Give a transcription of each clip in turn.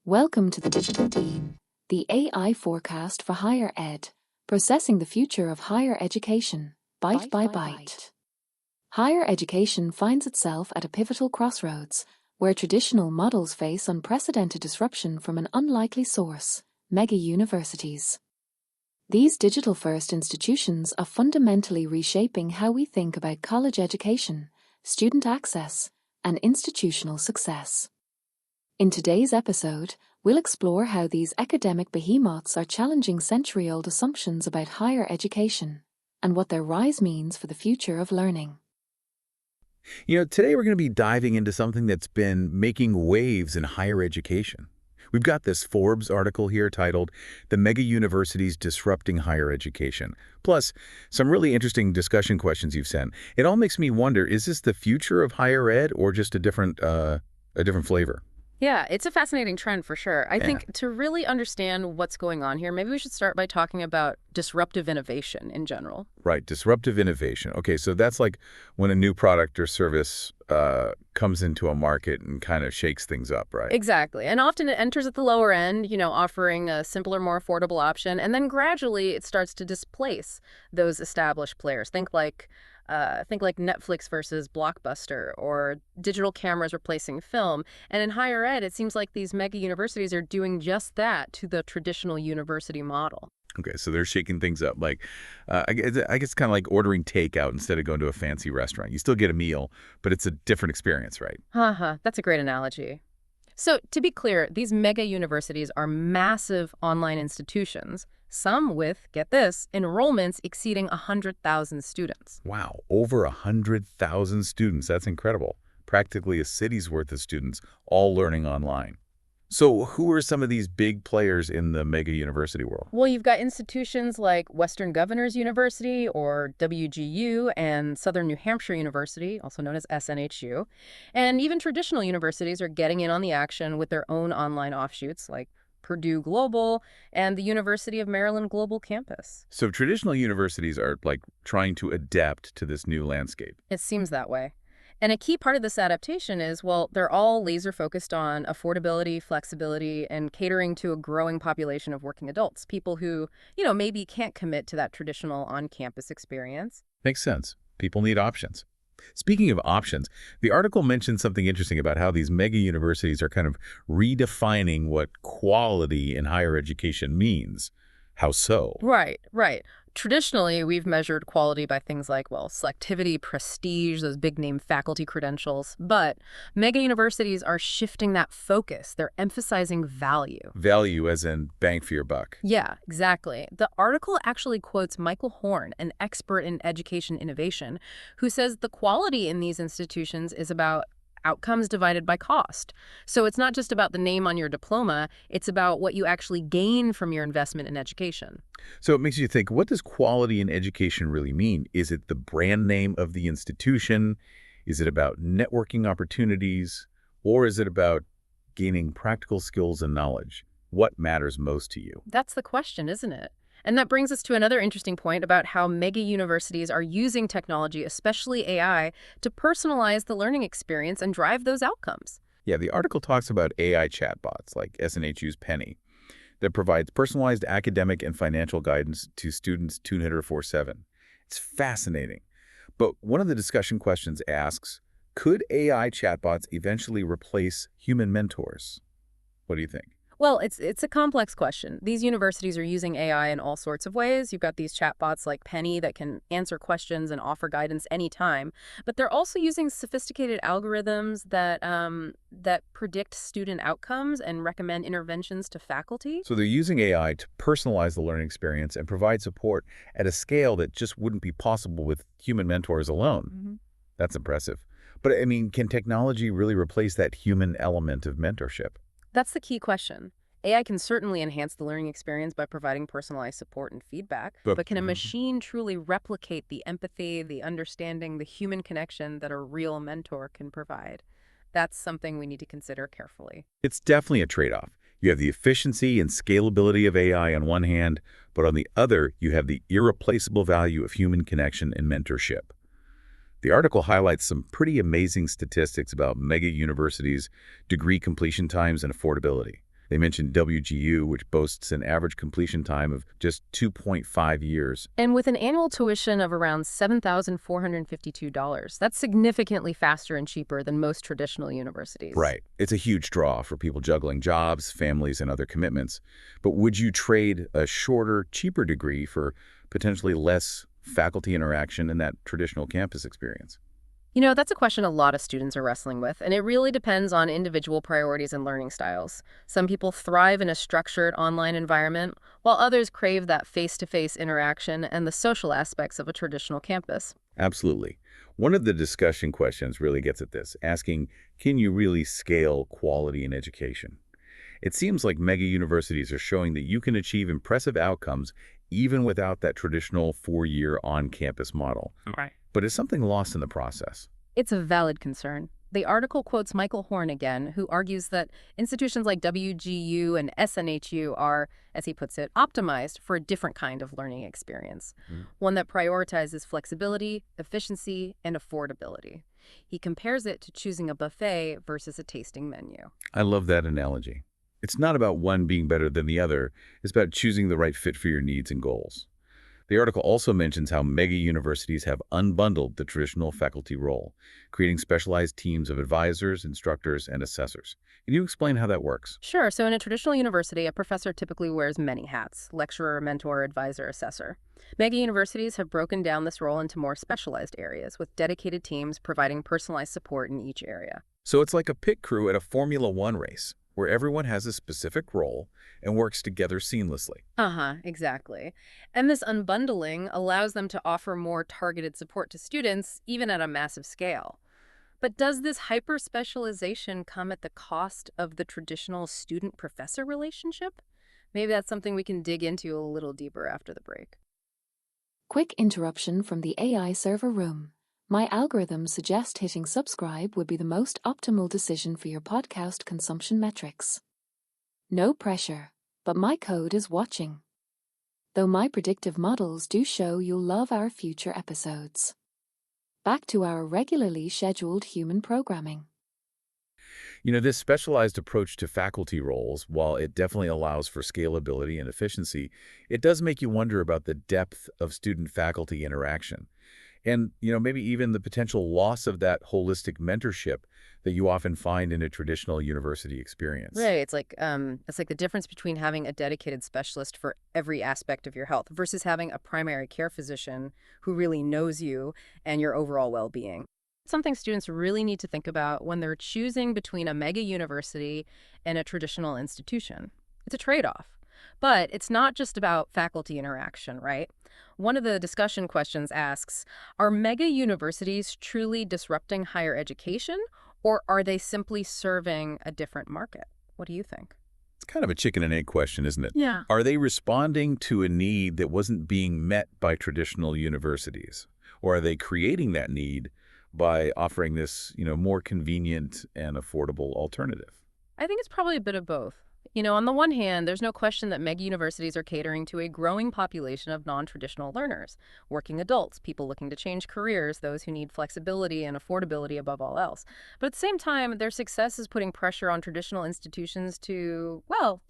Welcome to the Digital Dean, the AI forecast for higher ed, processing the future of higher education, bite by bite. Higher education finds itself at a pivotal crossroads, where traditional models face unprecedented disruption from an unlikely source, mega universities. These digital-first institutions are fundamentally reshaping how we think about college education, student access, and institutional success. In today's episode, we'll explore how these academic behemoths are challenging century-old assumptions about higher education and what their rise means for the future of learning. Today we're going to be diving into something that's been making waves in higher education. We've got this Forbes article here titled, "The Mega Universities Disrupting Higher Education," plus some really interesting discussion questions you've sent. It all makes me wonder, is this the future of higher ed or just a different flavor? Yeah, it's a fascinating trend for sure. I think to really understand what's going on here, maybe we should start by talking about disruptive innovation in general. Right, disruptive innovation. Okay, so that's like when a new product or service comes into a market and kind of shakes things up, right? Exactly. And often it enters at the lower end, offering a simpler, more affordable option. And then gradually it starts to displace those established players. Think like Netflix versus Blockbuster, or digital cameras replacing film. And in higher ed, it seems like these mega universities are doing just that to the traditional university model. Okay, so they're shaking things up. Like, I guess it's kind of like ordering takeout instead of going to a fancy restaurant. You still get a meal, but it's a different experience, right? That's a great analogy. So to be clear, these mega universities are massive online institutions, some with, get this, enrollments exceeding 100,000 students. Wow, over 100,000 students. That's incredible. Practically a city's worth of students all learning online. So who are some of these big players in the mega university world? Well, you've got institutions like Western Governors University, or WGU, and Southern New Hampshire University, also known as SNHU. And even traditional universities are getting in on the action with their own online offshoots like Purdue Global and the University of Maryland Global Campus. So traditional universities are like trying to adapt to this new landscape. It seems that way. And a key part of this adaptation is, well, they're all laser focused on affordability, flexibility, and catering to a growing population of working adults, people who, maybe can't commit to that traditional on-campus experience. Makes sense. People need options. Speaking of options, the article mentioned something interesting about how these mega universities are kind of redefining what quality in higher education means. How so? Right. Traditionally, we've measured quality by things like, selectivity, prestige, those big-name faculty credentials. But mega universities are shifting that focus. They're emphasizing value. Value as in bang for your buck. Yeah, exactly. The article actually quotes Michael Horn, an expert in education innovation, who says the quality in these institutions is about outcomes divided by cost. So it's not just about the name on your diploma, it's about what you actually gain from your investment in education. So it makes you think, what does quality in education really mean? Is it the brand name of the institution? Is it about networking opportunities? Or is it about gaining practical skills and knowledge? What matters most to you? That's the question, isn't it? And that brings us to another interesting point about how mega universities are using technology, especially AI, to personalize the learning experience and drive those outcomes. Yeah, the article talks about AI chatbots like SNHU's Penny that provides personalized academic and financial guidance to students 24/7. It's fascinating. But one of the discussion questions asks, could AI chatbots eventually replace human mentors? What do you think? Well, it's a complex question. These universities are using AI in all sorts of ways. You've got these chatbots like Penny that can answer questions and offer guidance anytime. But they're also using sophisticated algorithms that predict student outcomes and recommend interventions to faculty. So they're using AI to personalize the learning experience and provide support at a scale that just wouldn't be possible with human mentors alone. Mm-hmm. That's impressive. But I mean, can technology really replace that human element of mentorship? That's the key question. AI can certainly enhance the learning experience by providing personalized support and feedback, but can a machine truly replicate the empathy, the understanding, the human connection that a real mentor can provide? That's something we need to consider carefully. It's definitely a trade-off. You have the efficiency and scalability of AI on one hand, but on the other, you have the irreplaceable value of human connection and mentorship. The article highlights some pretty amazing statistics about mega universities, degree completion times, and affordability. They mentioned WGU, which boasts an average completion time of just 2.5 years. And with an annual tuition of around $7,452, that's significantly faster and cheaper than most traditional universities. Right. It's a huge draw for people juggling jobs, families, and other commitments. But would you trade a shorter, cheaper degree for potentially less faculty interaction in that traditional campus experience? That's a question a lot of students are wrestling with, and it really depends on individual priorities and learning styles. Some people thrive in a structured online environment, while others crave that face-to-face interaction and the social aspects of a traditional campus. Absolutely. One of the discussion questions really gets at this, asking, can you really scale quality in education? It seems like mega universities are showing that you can achieve impressive outcomes even without that traditional four-year on-campus model. Right. But is something lost in the process? It's a valid concern. The article quotes Michael Horn again, who argues that institutions like WGU and SNHU are, as he puts it, optimized for a different kind of learning experience, one that prioritizes flexibility, efficiency, and affordability. He compares it to choosing a buffet versus a tasting menu. I love that analogy. It's not about one being better than the other. It's about choosing the right fit for your needs and goals. The article also mentions how mega universities have unbundled the traditional faculty role, creating specialized teams of advisors, instructors, and assessors. Can you explain how that works? Sure. So in a traditional university, a professor typically wears many hats: lecturer, mentor, advisor, assessor. Mega universities have broken down this role into more specialized areas, with dedicated teams providing personalized support in each area. So it's like a pit crew at a Formula One race, where everyone has a specific role and works together seamlessly. Exactly. And this unbundling allows them to offer more targeted support to students, even at a massive scale. But does this hyper-specialization come at the cost of the traditional student-professor relationship? Maybe that's something we can dig into a little deeper after the break. Quick interruption from the AI server room. My algorithms suggest hitting subscribe would be the most optimal decision for your podcast consumption metrics. No pressure, but my code is watching. Though my predictive models do show you'll love our future episodes. Back to our regularly scheduled human programming. This specialized approach to faculty roles, while it definitely allows for scalability and efficiency, it does make you wonder about the depth of student-faculty interaction. And, maybe even the potential loss of that holistic mentorship that you often find in a traditional university experience. Right. It's like the difference between having a dedicated specialist for every aspect of your health versus having a primary care physician who really knows you and your overall well-being. It's something students really need to think about when they're choosing between a mega university and a traditional institution. It's a trade-off. But it's not just about faculty interaction, right? One of the discussion questions asks, are mega universities truly disrupting higher education, or are they simply serving a different market? What do you think? It's kind of a chicken and egg question, isn't it? Yeah. Are they responding to a need that wasn't being met by traditional universities? Or are they creating that need by offering this, more convenient and affordable alternative? I think it's probably a bit of both. On the one hand, there's no question that mega universities are catering to a growing population of non-traditional learners, working adults, people looking to change careers, those who need flexibility and affordability above all else. But at the same time, their success is putting pressure on traditional institutions to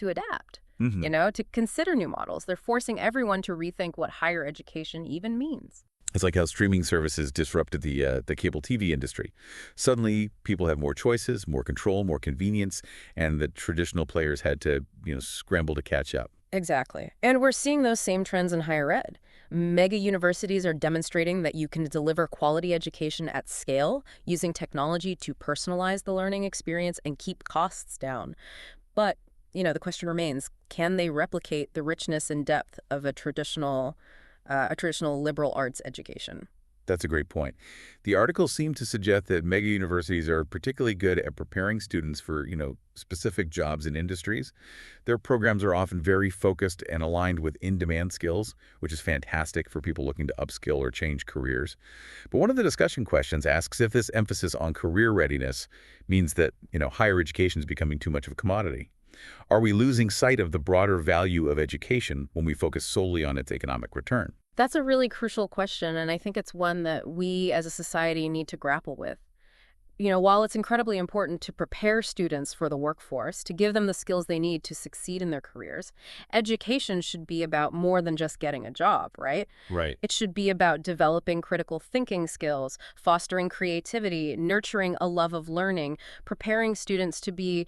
adapt, to consider new models. They're forcing everyone to rethink what higher education even means. It's like how streaming services disrupted the cable TV industry. Suddenly, people have more choices, more control, more convenience, and the traditional players had to, scramble to catch up. Exactly. And we're seeing those same trends in higher ed. Mega universities are demonstrating that you can deliver quality education at scale using technology to personalize the learning experience and keep costs down. But, the question remains, can they replicate the richness and depth of a traditional liberal arts education? That's a great point. The article seemed to suggest that mega universities are particularly good at preparing students for, specific jobs and industries. Their programs are often very focused and aligned with in-demand skills, which is fantastic for people looking to upskill or change careers. But one of the discussion questions asks if this emphasis on career readiness means that, higher education is becoming too much of a commodity. Are we losing sight of the broader value of education when we focus solely on its economic return? That's a really crucial question, and I think it's one that we as a society need to grapple with. While it's incredibly important to prepare students for the workforce, to give them the skills they need to succeed in their careers, education should be about more than just getting a job, right? Right. It should be about developing critical thinking skills, fostering creativity, nurturing a love of learning, preparing students to be,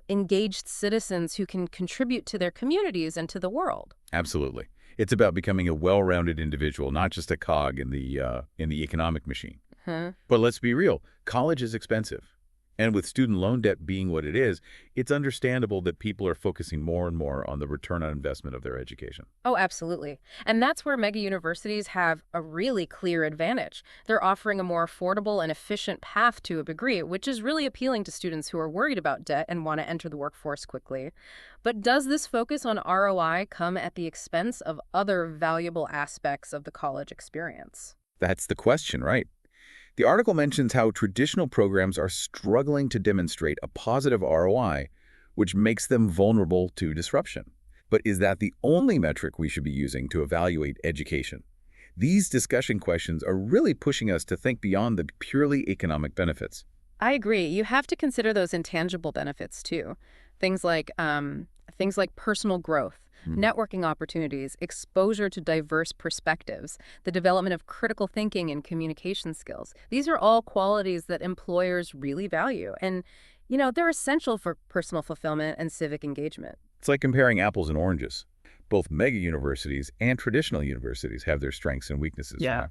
engaged citizens who can contribute to their communities and to the world. Absolutely. It's about becoming a well-rounded individual, not just a cog in the economic machine. Huh? But let's be real, college is expensive. And with student loan debt being what it is, it's understandable that people are focusing more and more on the return on investment of their education. Oh, absolutely. And that's where mega universities have a really clear advantage. They're offering a more affordable and efficient path to a degree, which is really appealing to students who are worried about debt and want to enter the workforce quickly. But does this focus on ROI come at the expense of other valuable aspects of the college experience? That's the question, right? The article mentions how traditional programs are struggling to demonstrate a positive ROI, which makes them vulnerable to disruption. But is that the only metric we should be using to evaluate education? These discussion questions are really pushing us to think beyond the purely economic benefits. I agree. You have to consider those intangible benefits too. Things like personal growth, networking opportunities, exposure to diverse perspectives, the development of critical thinking and communication skills. These are all qualities that employers really value. And, they're essential for personal fulfillment and civic engagement. It's like comparing apples and oranges. Both mega universities and traditional universities have their strengths and weaknesses. Yeah. Right?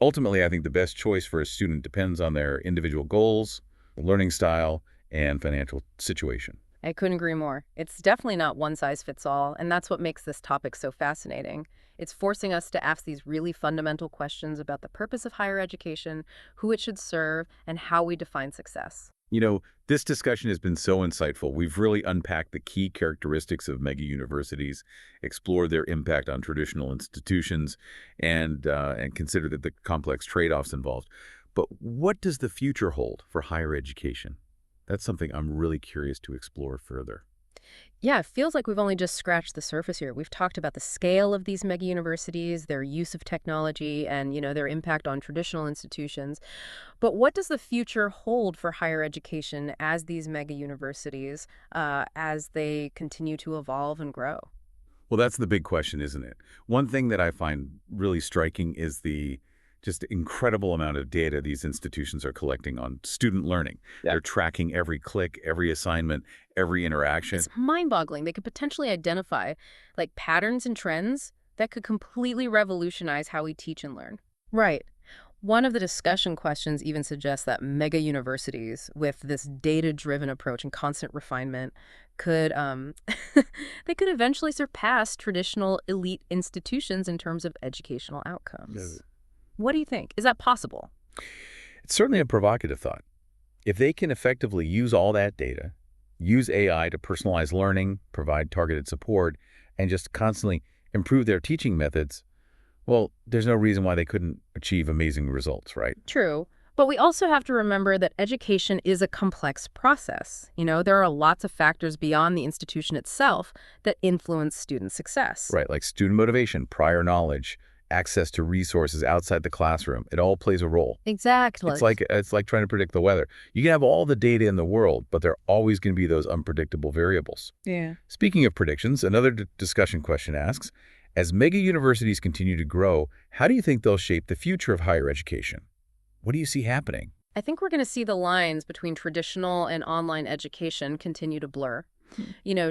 Ultimately, I think the best choice for a student depends on their individual goals, learning style, and financial situation. I couldn't agree more. It's definitely not one size fits all, and that's what makes this topic so fascinating. It's forcing us to ask these really fundamental questions about the purpose of higher education, who it should serve, and how we define success. This discussion has been so insightful. We've really unpacked the key characteristics of mega universities, explored their impact on traditional institutions, and considered the complex trade-offs involved. But what does the future hold for higher education? That's something I'm really curious to explore further. Yeah, it feels like we've only just scratched the surface here. We've talked about the scale of these mega universities, their use of technology, and, their impact on traditional institutions. But what does the future hold for higher education as these mega universities, as they continue to evolve and grow? Well, that's the big question, isn't it? One thing that I find really striking is the just incredible amount of data these institutions are collecting on student learning. Yeah. They're tracking every click, every assignment, every interaction. It's mind-boggling. They could potentially identify patterns and trends that could completely revolutionize how we teach and learn. Right. One of the discussion questions even suggests that mega universities with this data-driven approach and constant refinement could they could eventually surpass traditional elite institutions in terms of educational outcomes. Yes. What do you think? Is that possible? It's certainly a provocative thought. If they can effectively use all that data, use AI to personalize learning, provide targeted support, and just constantly improve their teaching methods, well, there's no reason why they couldn't achieve amazing results, right? True. But we also have to remember that education is a complex process. There are lots of factors beyond the institution itself that influence student success. Right, like student motivation, prior knowledge, access to resources outside the classroom. It all plays a role. Exactly. It's like trying to predict the weather. You can have all the data in the world, but there are always going to be those unpredictable variables. Yeah. Speaking of predictions, another discussion question asks, as mega universities continue to grow, how do you think they'll shape the future of higher education? What do you see happening? I think we're going to see the lines between traditional and online education continue to blur.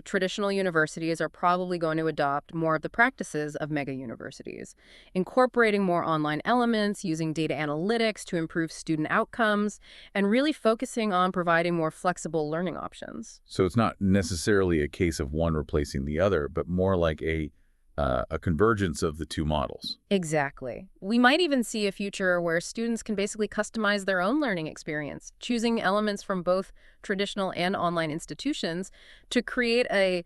Traditional universities are probably going to adopt more of the practices of mega universities, incorporating more online elements, using data analytics to improve student outcomes, and really focusing on providing more flexible learning options. So it's not necessarily a case of one replacing the other, but more like a convergence of the two models. Exactly. We might even see a future where students can basically customize their own learning experience, choosing elements from both traditional and online institutions to create a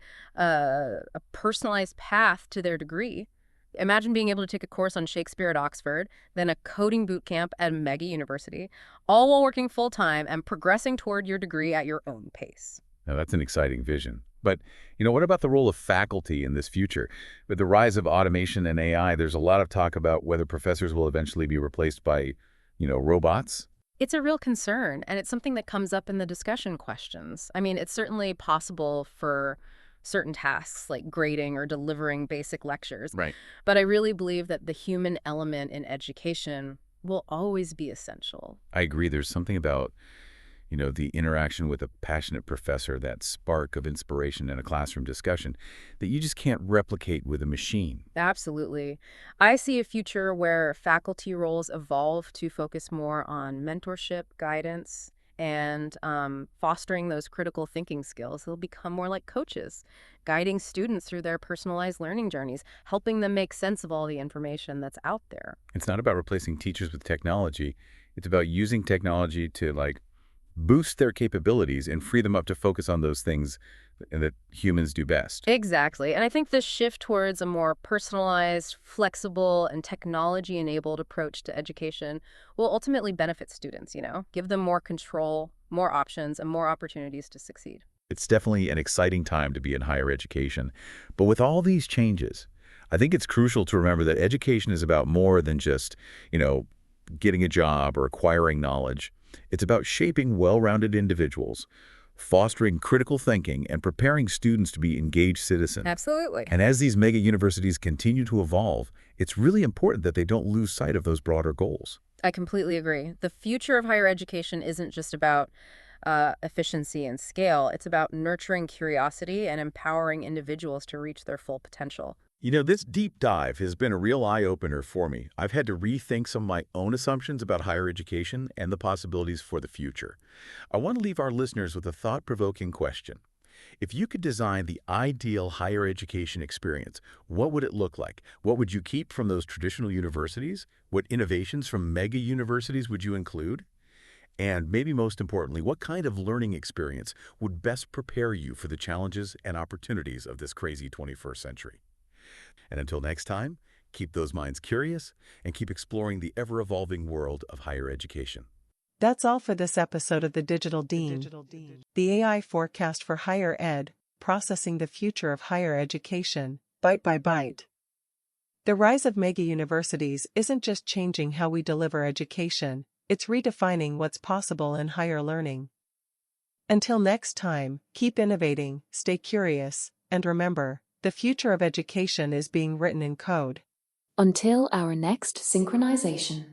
personalized path to their degree. Imagine being able to take a course on Shakespeare at Oxford, then a coding boot camp at a mega university, all while working full-time and progressing toward your degree at your own pace. Now, that's an exciting vision. But, what about the role of faculty in this future? With the rise of automation and AI, there's a lot of talk about whether professors will eventually be replaced by, robots. It's a real concern, and it's something that comes up in the discussion questions. I mean, it's certainly possible for certain tasks like grading or delivering basic lectures, Right. but I really believe that the human element in education will always be essential. I agree. There's something about, the interaction with a passionate professor, that spark of inspiration in a classroom discussion that you just can't replicate with a machine. Absolutely. I see a future where faculty roles evolve to focus more on mentorship, guidance, and fostering those critical thinking skills. They'll become more like coaches, guiding students through their personalized learning journeys, helping them make sense of all the information that's out there. It's not about replacing teachers with technology. It's about using technology to, boost their capabilities and free them up to focus on those things that humans do best. Exactly. And I think this shift towards a more personalized, flexible, and technology-enabled approach to education will ultimately benefit students, give them more control, more options, and more opportunities to succeed. It's definitely an exciting time to be in higher education. But with all these changes, I think it's crucial to remember that education is about more than just, getting a job or acquiring knowledge. It's about shaping well-rounded individuals, fostering critical thinking, and preparing students to be engaged citizens. Absolutely. And as these mega universities continue to evolve, it's really important that they don't lose sight of those broader goals. I completely agree. The future of higher education isn't just about efficiency and scale. It's about nurturing curiosity and empowering individuals to reach their full potential. This deep dive has been a real eye-opener for me. I've had to rethink some of my own assumptions about higher education and the possibilities for the future. I want to leave our listeners with a thought-provoking question. If you could design the ideal higher education experience, what would it look like? What would you keep from those traditional universities? What innovations from mega universities would you include? And maybe most importantly, what kind of learning experience would best prepare you for the challenges and opportunities of this crazy 21st century? And until next time, keep those minds curious and keep exploring the ever-evolving world of higher education. That's all for this episode of The Digital Dean, the AI forecast for higher ed, processing the future of higher education, bite by bite. The rise of mega universities isn't just changing how we deliver education, it's redefining what's possible in higher learning. Until next time, keep innovating, stay curious, and remember, the future of education is being written in code. Until our next synchronization.